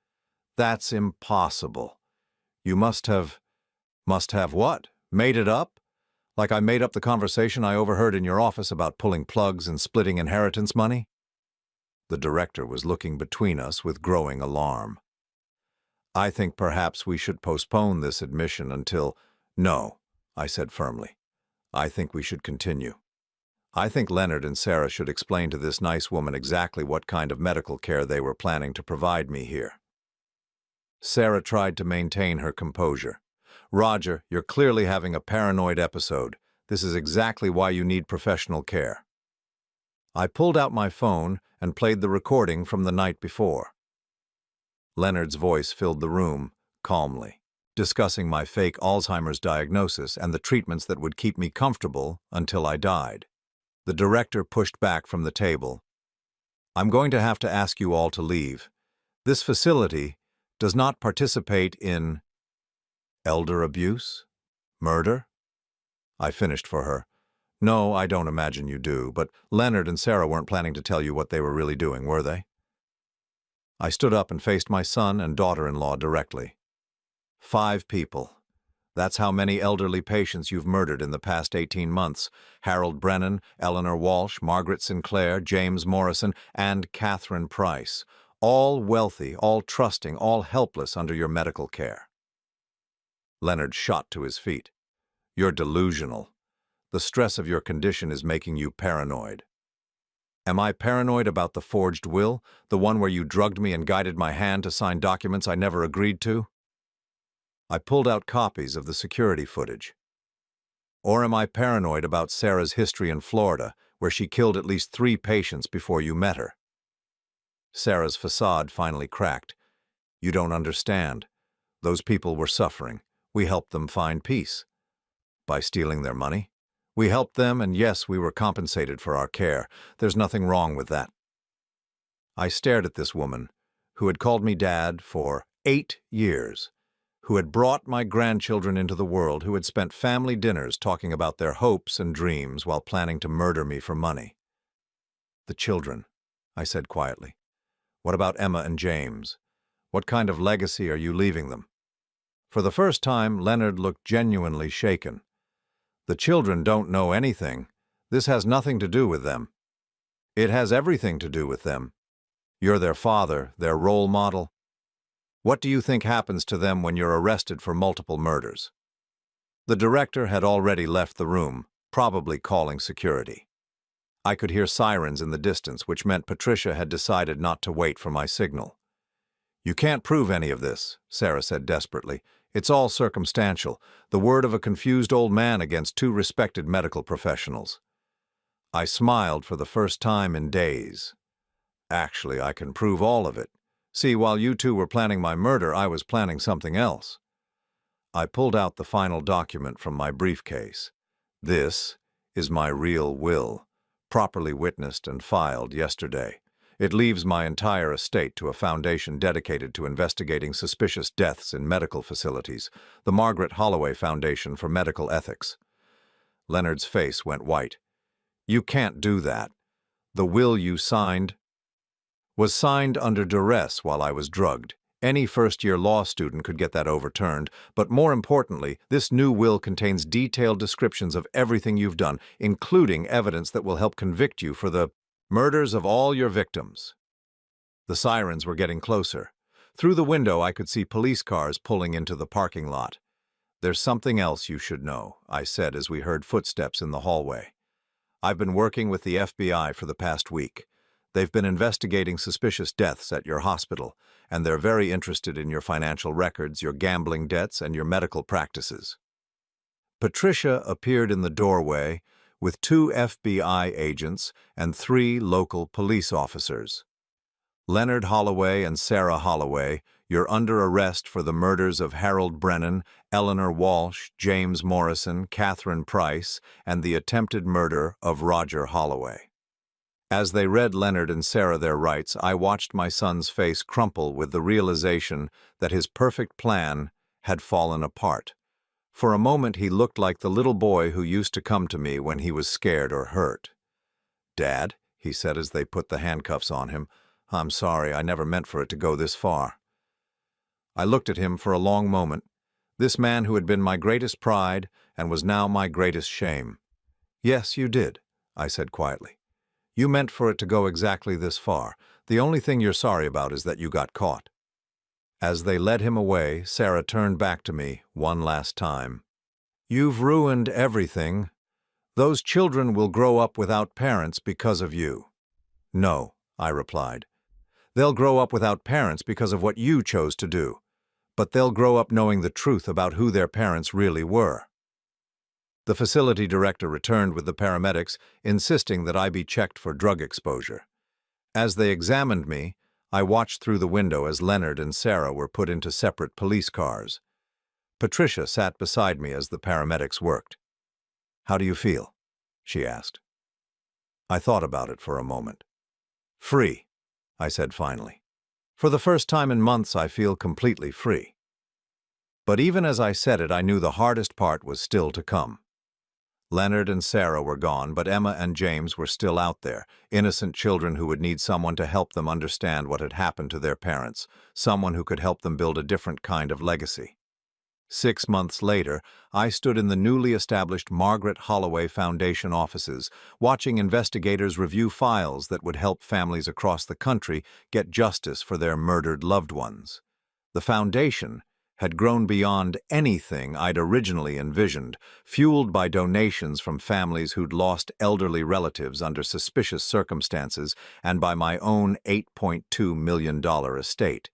[SPEAKER 1] "That's impossible. You must have..." Must have what? Made it up? Like I made up the conversation I overheard in your office about pulling plugs and splitting inheritance money? The director was looking between us with growing alarm. I think perhaps we should postpone this admission until— No, I said firmly. I think we should continue. I think Leonard and Sarah should explain to this nice woman exactly what kind of medical care they were planning to provide me here. Sarah tried to maintain her composure. Roger, you're clearly having a paranoid episode. This is exactly why you need professional care. I pulled out my phone and played the recording from the night before. Leonard's voice filled the room, calmly, discussing my fake Alzheimer's diagnosis and the treatments that would keep me comfortable until I died. The director pushed back from the table. I'm going to have to ask you all to leave. This facility does not participate in elder abuse? Murder? I finished for her. No, I don't imagine you do, but Leonard and Sarah weren't planning to tell you what they were really doing, were they? I stood up and faced my son and daughter-in-law directly. 5 people. That's how many elderly patients you've murdered in the past 18 months. Harold Brennan, Eleanor Walsh, Margaret Sinclair, James Morrison, and Catherine Price. All wealthy, all trusting, all helpless under your medical care. Leonard shot to his feet. You're delusional. The stress of your condition is making you paranoid. Am I paranoid about the forged will, the one where you drugged me and guided my hand to sign documents I never agreed to? I pulled out copies of the security footage. Or am I paranoid about Sarah's history in Florida, where she killed at least 3 patients before you met her? Sarah's facade finally cracked. You don't understand. Those people were suffering. We helped them find peace. By stealing their money? We helped them, and yes, we were compensated for our care. There's nothing wrong with that. I stared at this woman, who had called me Dad for 8 years, who had brought my grandchildren into the world, who had spent family dinners talking about their hopes and dreams while planning to murder me for money. The children, I said quietly. What about Emma and James? What kind of legacy are you leaving them? For the first time, Leonard looked genuinely shaken. The children don't know anything. This has nothing to do with them. It has everything to do with them. You're their father, their role model. What do you think happens to them when you're arrested for multiple murders? The director had already left the room, probably calling security. I could hear sirens in the distance, which meant Patricia had decided not to wait for my signal. You can't prove any of this, Sarah said desperately. It's all circumstantial, the word of a confused old man against 2 respected medical professionals. I smiled for the first time in days. Actually, I can prove all of it. See, while you 2 were planning my murder, I was planning something else. I pulled out the final document from my briefcase. This is my real will, properly witnessed and filed yesterday. It leaves my entire estate to a foundation dedicated to investigating suspicious deaths in medical facilities, the Margaret Holloway Foundation for Medical Ethics. Leonard's face went white. You can't do that. The will you signed was signed under duress while I was drugged. Any first-year law student could get that overturned, but more importantly, this new will contains detailed descriptions of everything you've done, including evidence that will help convict you for the murders of all your victims. The sirens were getting closer. Through the window, I could see police cars pulling into the parking lot. There's something else you should know, I said as we heard footsteps in the hallway. I've been working with the FBI for the past week. They've been investigating suspicious deaths at your hospital, and they're very interested in your financial records, your gambling debts, and your medical practices. Patricia appeared in the doorway with 2 FBI agents and 3 local police officers. Leonard Holloway and Sarah Holloway, you're under arrest for the murders of Harold Brennan, Eleanor Walsh, James Morrison, Catherine Price, and the attempted murder of Roger Holloway. As they read Leonard and Sarah their rights, I watched my son's face crumple with the realization that his perfect plan had fallen apart. For a moment, he looked like the little boy who used to come to me when he was scared or hurt. Dad, he said as they put the handcuffs on him, I'm sorry, I never meant for it to go this far. I looked at him for a long moment. This man who had been my greatest pride and was now my greatest shame. Yes, you did, I said quietly. You meant for it to go exactly this far. The only thing you're sorry about is that you got caught. As they led him away, Sarah turned back to me one last time. You've ruined everything. Those children will grow up without parents because of you. No, I replied. They'll grow up without parents because of what you chose to do. But they'll grow up knowing the truth about who their parents really were. The facility director returned with the paramedics, insisting that I be checked for drug exposure. As they examined me, I watched through the window as Leonard and Sarah were put into separate police cars. Patricia sat beside me as the paramedics worked. How do you feel? She asked. I thought about it for a moment. Free, I said finally. For the first time in months, I feel completely free. But even as I said it, I knew the hardest part was still to come. Leonard and Sarah were gone, but Emma and James were still out there, innocent children who would need someone to help them understand what had happened to their parents, someone who could help them build a different kind of legacy. 6 months later, I stood in the newly established Margaret Holloway Foundation offices, watching investigators review files that would help families across the country get justice for their murdered loved ones. The foundation had grown beyond anything I'd originally envisioned, fueled by donations from families who'd lost elderly relatives under suspicious circumstances and by my own $8.2 million estate.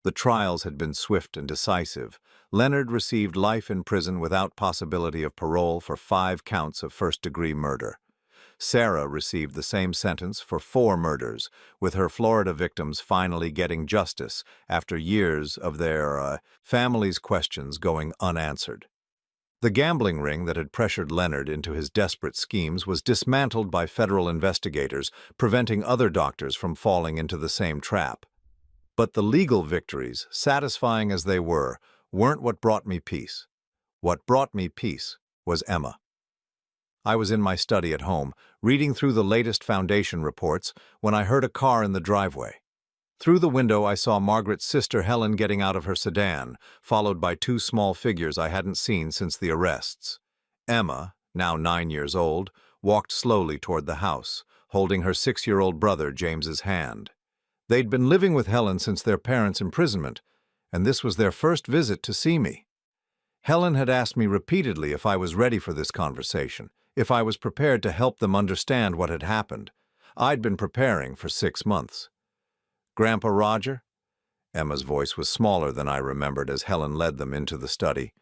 [SPEAKER 1] The trials had been swift and decisive. Leonard received life in prison without possibility of parole for 5 counts of first-degree murder. Sarah received the same sentence for 4 murders, with her Florida victims finally getting justice after years of their family's questions going unanswered. The gambling ring that had pressured Leonard into his desperate schemes was dismantled by federal investigators, preventing other doctors from falling into the same trap. But the legal victories, satisfying as they were, weren't what brought me peace. What brought me peace was Emma. I was in my study at home, reading through the latest foundation reports, when I heard a car in the driveway. Through the window, I saw Margaret's sister Helen getting out of her sedan, followed by 2 small figures I hadn't seen since the arrests. Emma, now 9 years old, walked slowly toward the house, holding her 6-year-old brother James's hand. They'd been living with Helen since their parents' imprisonment, and this was their first visit to see me. Helen had asked me repeatedly if I was ready for this conversation, if I was prepared to help them understand what had happened. I'd been preparing for 6 months. Grandpa Roger? Emma's voice was smaller than I remembered as Helen led them into the study.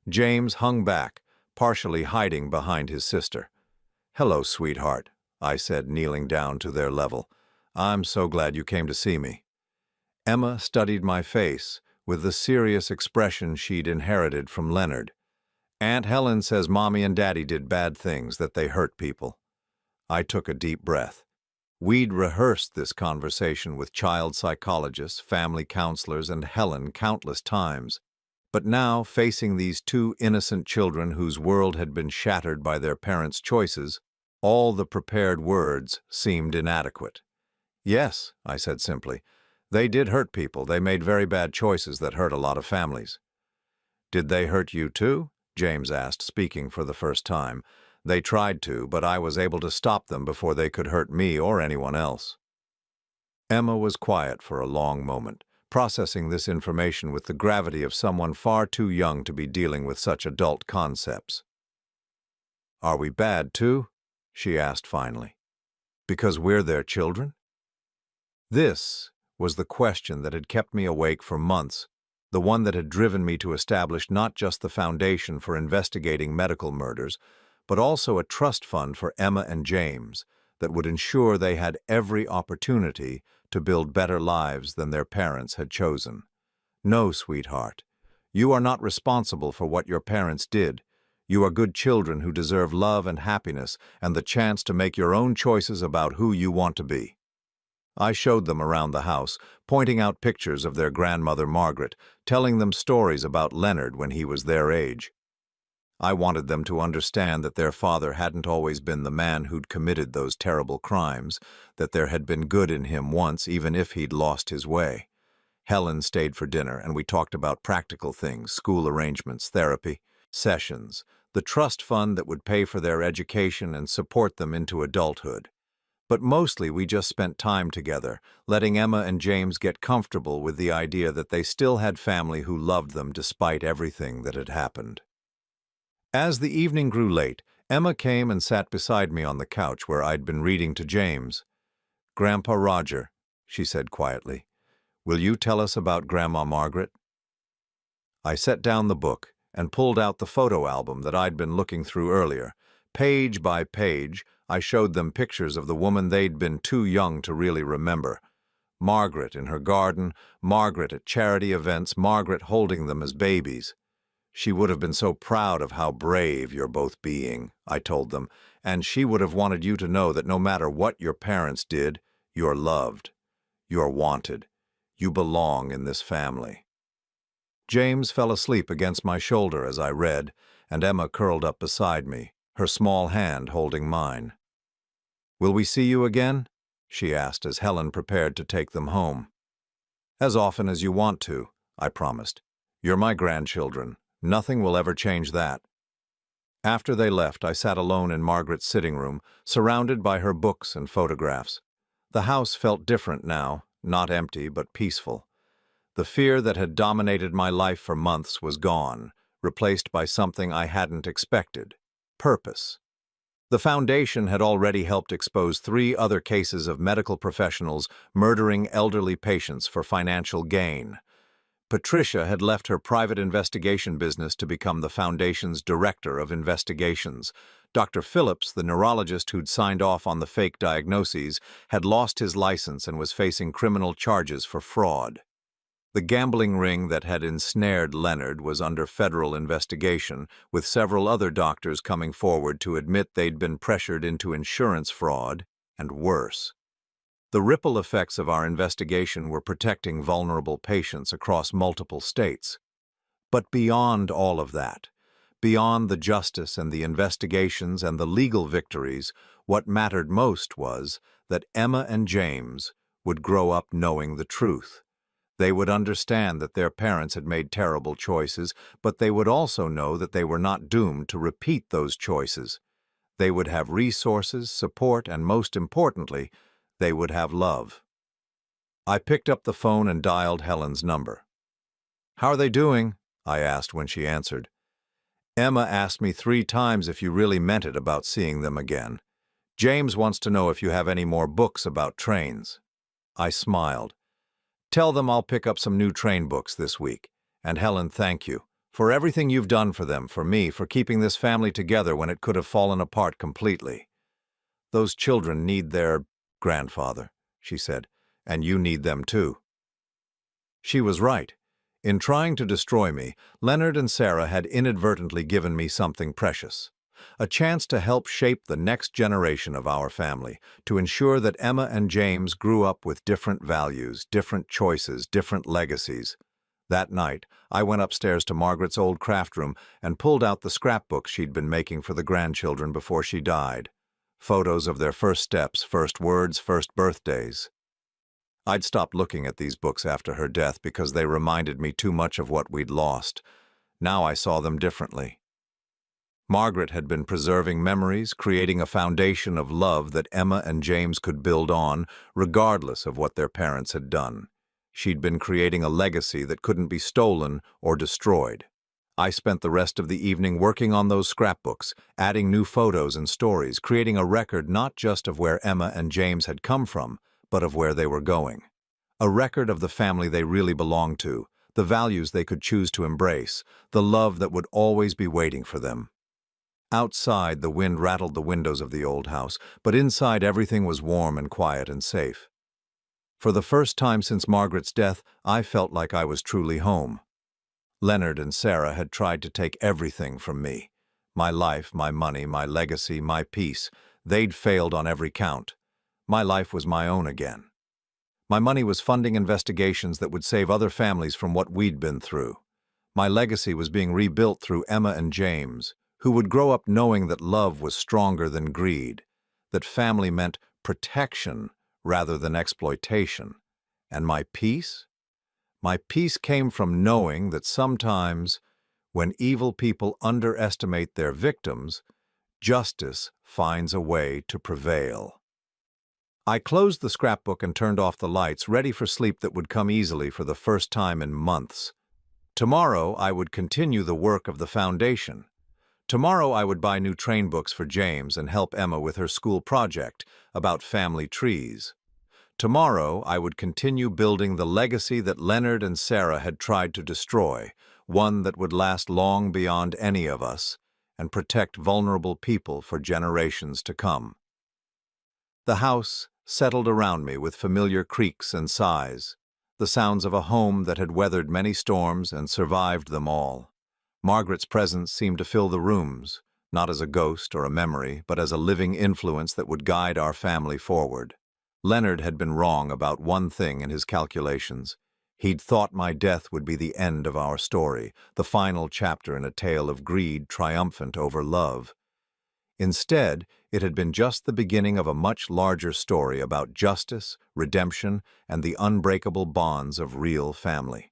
[SPEAKER 1] James hung back, partially hiding behind his sister. Hello, sweetheart, I said, kneeling down to their level. I'm so glad you came to see me. Emma studied my face with the serious expression she'd inherited from Leonard. Aunt Helen says Mommy and Daddy did bad things, that they hurt people. I took a deep breath. We'd rehearsed this conversation with child psychologists, family counselors, and Helen countless times. But now, facing these 2 innocent children whose world had been shattered by their parents' choices, all the prepared words seemed inadequate. Yes, I said simply. They did hurt people. They made very bad choices that hurt a lot of families. Did they hurt you too? James asked, speaking for the first time. They tried to, but I was able to stop them before they could hurt me or anyone else. Emma was quiet for a long moment, processing this information with the gravity of someone far too young to be dealing with such adult concepts. Are we bad too? She asked finally. Because we're their children? This was the question that had kept me awake for months, the one that had driven me to establish not just the foundation for investigating medical murders, but also a trust fund for Emma and James that would ensure they had every opportunity to build better lives than their parents had chosen. No, sweetheart, you are not responsible for what your parents did. You are good children who deserve love and happiness and the chance to make your own choices about who you want to be. I showed them around the house, pointing out pictures of their grandmother Margaret, telling them stories about Leonard when he was their age. I wanted them to understand that their father hadn't always been the man who'd committed those terrible crimes, that there had been good in him once, even if he'd lost his way. Helen stayed for dinner, and we talked about practical things, school arrangements, therapy, sessions, the trust fund that would pay for their education and support them into adulthood. But mostly we just spent time together, letting Emma and James get comfortable with the idea that they still had family who loved them despite everything that had happened. As the evening grew late, Emma came and sat beside me on the couch where I'd been reading to James. "Grandpa Roger," she said quietly, "will you tell us about Grandma Margaret?" I set down the book and pulled out the photo album that I'd been looking through earlier. Page by page, I showed them pictures of the woman they'd been too young to really remember. Margaret in her garden, Margaret at charity events, Margaret holding them as babies. "She would have been so proud of how brave you're both being," I told them, "and she would have wanted you to know that no matter what your parents did, you're loved. You're wanted. You belong in this family." James fell asleep against my shoulder as I read, and Emma curled up beside me, her small hand holding mine. "Will we see you again?" she asked as Helen prepared to take them home. "As often as you want to," I promised. "You're my grandchildren. Nothing will ever change that." After they left, I sat alone in Margaret's sitting room, surrounded by her books and photographs. The house felt different now, not empty but peaceful. The fear that had dominated my life for months was gone, replaced by something I hadn't expected: purpose. The Foundation had already helped expose 3 other cases of medical professionals murdering elderly patients for financial gain. Patricia had left her private investigation business to become the Foundation's director of investigations. Dr. Phillips, the neurologist who'd signed off on the fake diagnoses, had lost his license and was facing criminal charges for fraud. The gambling ring that had ensnared Leonard was under federal investigation, with several other doctors coming forward to admit they'd been pressured into insurance fraud, and worse. The ripple effects of our investigation were protecting vulnerable patients across multiple states. But beyond all of that, beyond the justice and the investigations and the legal victories, what mattered most was that Emma and James would grow up knowing the truth. They would understand that their parents had made terrible choices, but they would also know that they were not doomed to repeat those choices. They would have resources, support, and most importantly, they would have love. I picked up the phone and dialed Helen's number. "How are they doing?" I asked when she answered. "Emma asked me 3 times if you really meant it about seeing them again. James wants to know if you have any more books about trains." I smiled. "Tell them I'll pick up some new train books this week. And Helen, thank you for everything you've done for them, for me, for keeping this family together when it could have fallen apart completely. Those children need their grandfather," she said, "and you need them too." She was right. In trying to destroy me, Leonard and Sarah had inadvertently given me something precious. A chance to help shape the next generation of our family, to ensure that Emma and James grew up with different values, different choices, different legacies. That night, I went upstairs to Margaret's old craft room and pulled out the scrapbooks she'd been making for the grandchildren before she died. Photos of their first steps, first words, first birthdays. I'd stopped looking at these books after her death because they reminded me too much of what we'd lost. Now I saw them differently. Margaret had been preserving memories, creating a foundation of love that Emma and James could build on, regardless of what their parents had done. She'd been creating a legacy that couldn't be stolen or destroyed. I spent the rest of the evening working on those scrapbooks, adding new photos and stories, creating a record not just of where Emma and James had come from, but of where they were going. A record of the family they really belonged to, the values they could choose to embrace, the love that would always be waiting for them. Outside, the wind rattled the windows of the old house, but inside everything was warm and quiet and safe. For the first time since Margaret's death, I felt like I was truly home. Leonard and Sarah had tried to take everything from me. My life, my money, my legacy, my peace. They'd failed on every count. My life was my own again. My money was funding investigations that would save other families from what we'd been through. My legacy was being rebuilt through Emma and James, who would grow up knowing that love was stronger than greed, that family meant protection rather than exploitation. And my peace? My peace came from knowing that sometimes, when evil people underestimate their victims, justice finds a way to prevail. I closed the scrapbook and turned off the lights, ready for sleep that would come easily for the first time in months. Tomorrow, I would continue the work of the foundation. Tomorrow, I would buy new train books for James and help Emma with her school project about family trees. Tomorrow, I would continue building the legacy that Leonard and Sarah had tried to destroy, one that would last long beyond any of us and protect vulnerable people for generations to come. The house settled around me with familiar creaks and sighs, the sounds of a home that had weathered many storms and survived them all. Margaret's presence seemed to fill the rooms, not as a ghost or a memory, but as a living influence that would guide our family forward. Leonard had been wrong about one thing in his calculations. He'd thought my death would be the end of our story, the final chapter in a tale of greed triumphant over love. Instead, it had been just the beginning of a much larger story about justice, redemption, and the unbreakable bonds of real family.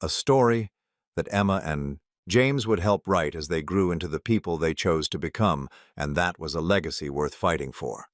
[SPEAKER 1] A story that Emma and James would help write as they grew into the people they chose to become, and that was a legacy worth fighting for.